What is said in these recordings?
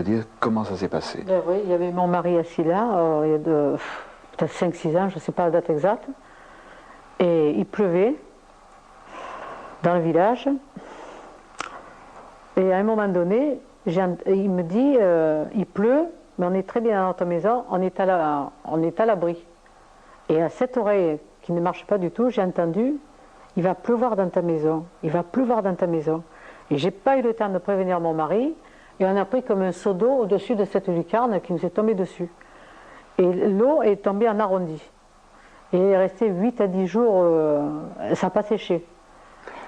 C'est-à-dire, comment ça s'est passé? Oui, il y avait mon mari assis là, il y a peut-être 5-6 ans, je ne sais pas la date exacte. Et il pleuvait dans le village. Et à un moment donné, il me dit, il pleut, mais on est très bien dans notre maison, on est à l'abri. Et à cette oreille qui ne marche pas du tout, j'ai entendu, il va pleuvoir dans ta maison, il va pleuvoir dans ta maison. Et j'ai pas eu le temps de prévenir mon mari, et on a pris comme un seau d'eau au-dessus de cette lucarne qui nous est tombée dessus. Et l'eau est tombée en arrondi. Et il est resté 8 à 10 jours, ça n'a pas séché.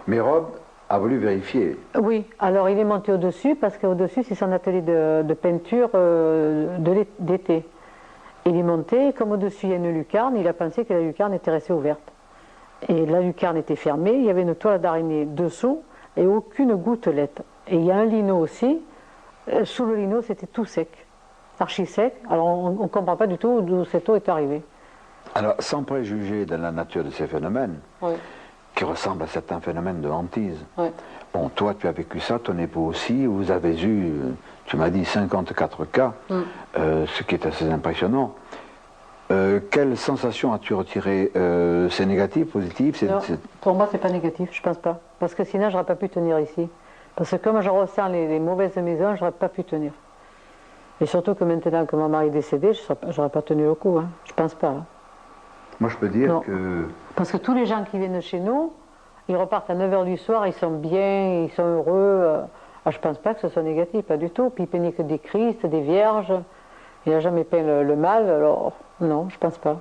Mais Rob a voulu vérifier. Oui, alors il est monté au-dessus, parce qu'au-dessus c'est son atelier de peinture d'été. Il est monté, comme au-dessus il y a une lucarne, il a pensé que la lucarne était restée ouverte. Et la lucarne était fermée, il y avait une toile d'araignée dessous, et aucune gouttelette. Et il y a un lino aussi, sous le lino c'était tout sec, archi sec, alors on ne comprend pas du tout d'où cette eau est arrivée. Alors, sans préjuger de la nature de ces phénomènes, Oui. qui ressemblent à certains phénomènes de hantise, Oui. bon, toi tu as vécu ça, ton époux aussi, vous avez eu, tu m'as dit 54 cas, ce qui est assez impressionnant. Quelle sensation as-tu retiré? C'est négatif, positif? Non, pour moi c'est pas négatif, je pense pas. Parce que sinon j'aurais pas pu tenir ici. Parce que comme je ressens les mauvaises maisons, j'aurais pas pu tenir. Et surtout que maintenant que mon mari est décédé, j'aurais pas tenu le coup, hein. Je pense pas. Hein. Moi je peux dire Non. que... Parce que tous les gens qui viennent chez nous, ils repartent à 9 h du soir, ils sont bien, ils sont heureux. Ah, je pense pas que ce soit négatif, pas du tout. Puis il peignait que des Christ, des Vierges. Il n'a jamais peint le mal, alors non, je pense pas.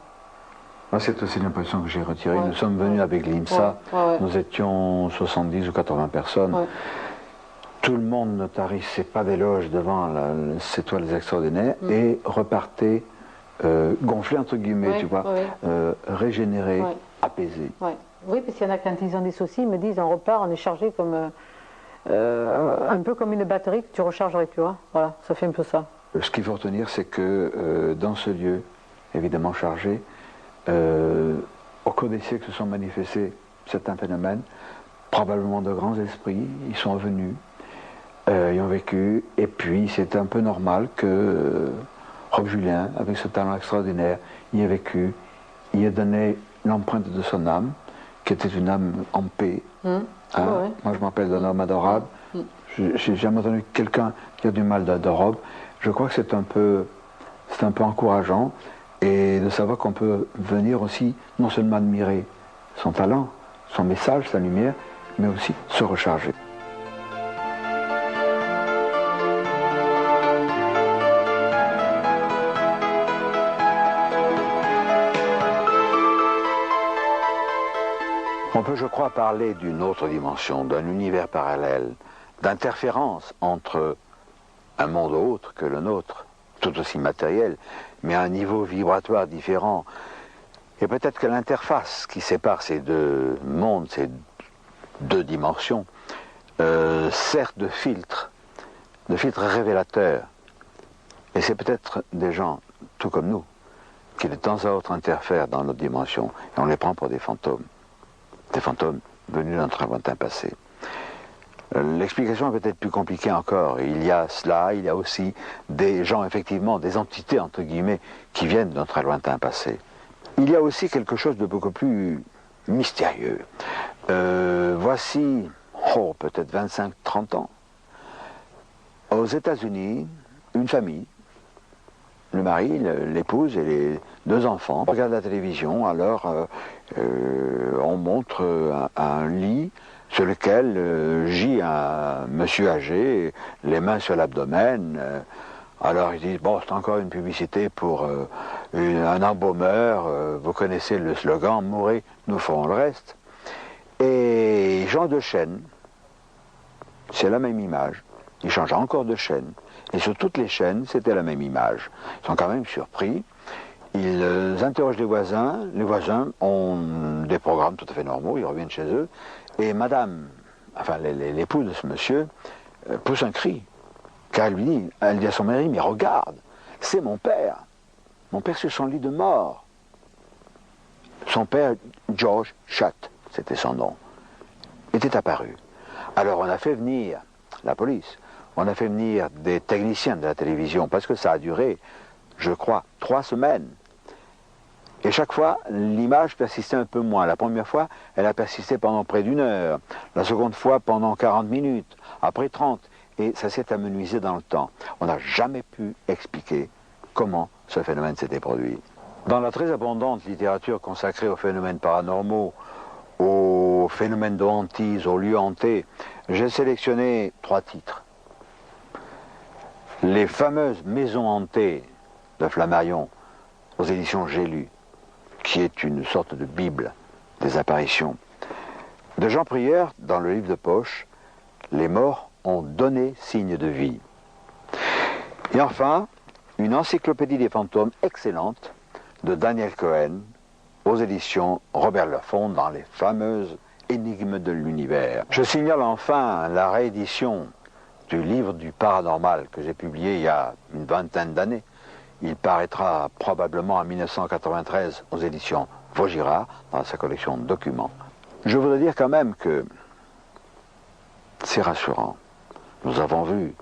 Moi c'est aussi l'impression que j'ai retirée. Ouais. Nous sommes venus avec l'IMSA, Ouais. nous étions 70 ou 80 personnes. Ouais. Tout le monde ne tarissait pas d'éloges devant ces toiles extraordinaires et repartait gonflé entre guillemets, tu vois, régénéré, apaisé. Ouais. Oui, parce qu'il y en a quand ils ont des soucis, ils me disent on repart, on est chargé comme un peu comme une batterie que tu rechargerais, tu vois. Voilà, ça fait un peu ça. Ce qu'il faut retenir, c'est que dans ce lieu, évidemment chargé, au cours des siècles se sont manifestés certains phénomènes, probablement de grands esprits, ils sont venus, ils ont vécu, et puis c'est un peu normal que Rob Julien, avec ce talent extraordinaire, y ait vécu, y ait donné l'empreinte de son âme, qui était une âme en paix. Hein? Ouais. Moi je m'appelle d'un homme adorable, j'ai jamais entendu quelqu'un qui a du mal de Rob. Je crois que c'est un peu encourageant, et de savoir qu'on peut venir aussi non seulement admirer son talent, son message, sa lumière, mais aussi se recharger. On peut, je crois, parler d'une autre dimension, d'un univers parallèle, d'interférence entre un monde autre que le nôtre, tout aussi matériel, mais à un niveau vibratoire différent. Et peut-être que l'interface qui sépare ces deux mondes, ces deux dimensions, sert de filtre révélateur. Et c'est peut-être des gens, tout comme nous, qui de temps à autre interfèrent dans notre dimension, et on les prend pour des fantômes venus d'un très lointain passé. L'explication est peut-être plus compliquée encore. Il y a cela, il y a aussi des gens, effectivement, des entités, entre guillemets, qui viennent d'un très lointain passé. Il y a aussi quelque chose de beaucoup plus mystérieux. Voici, peut-être 25-30 ans, aux États-Unis, une famille, le mari, l'épouse et les deux enfants, regardent la télévision, alors on montre un lit sur lequel gît un monsieur âgé, les mains sur l'abdomen. Alors ils disent, bon, c'est encore une publicité pour un embaumeur, vous connaissez le slogan, mourrez, nous ferons le reste. Et Jean de Chêne, c'est la même image, il change encore de chaîne. Et sur toutes les chaînes, c'était la même image. Ils sont quand même surpris. Ils interrogent les voisins ont des programmes tout à fait normaux, ils reviennent chez eux. Et madame, enfin l'épouse de ce monsieur, pousse un cri. Car elle dit à son mari, mais regarde, c'est mon père sur son lit de mort. Son père, George Shutt, c'était son nom, était apparu. Alors on a fait venir la police. On a fait venir des techniciens de la télévision, parce que ça a duré, je crois, 3 semaines. Et chaque fois, l'image persistait un peu moins. La première fois, elle a persisté pendant près d'1 heure. La seconde fois, pendant 40 minutes. Après 30. Et ça s'est amenuisé dans le temps. On n'a jamais pu expliquer comment ce phénomène s'était produit. Dans la très abondante littérature consacrée aux phénomènes paranormaux, aux phénomènes de hantise, aux lieux hantés, j'ai sélectionné 3 titres. Les fameuses maisons hantées de Flammarion, aux éditions J'ai lu, qui est une sorte de bible des apparitions. De Jean Prieur, dans le livre de poche, Les morts ont donné signe de vie. Et enfin, une encyclopédie des fantômes excellente de Daniel Cohen, aux éditions Robert Laffont, dans les fameuses énigmes de l'univers. Je signale enfin la réédition du livre du paranormal que j'ai publié il y a une vingtaine d'années. Il paraîtra probablement en 1993 aux éditions Vaugirard, dans sa collection de documents. Je voudrais dire quand même que c'est rassurant. Nous avons vu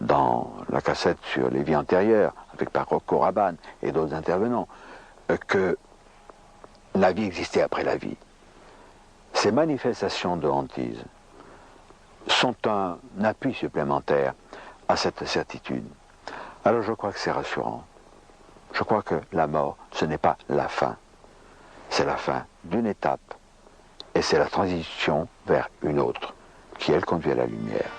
dans la cassette sur les vies antérieures, avec Rocco Rabanne et d'autres intervenants, que la vie existait après la vie. Ces manifestations de hantise sont un appui supplémentaire à cette certitude. Alors je crois que c'est rassurant. Je crois que la mort, ce n'est pas la fin. C'est la fin d'une étape et c'est la transition vers une autre qui, elle, conduit à la lumière.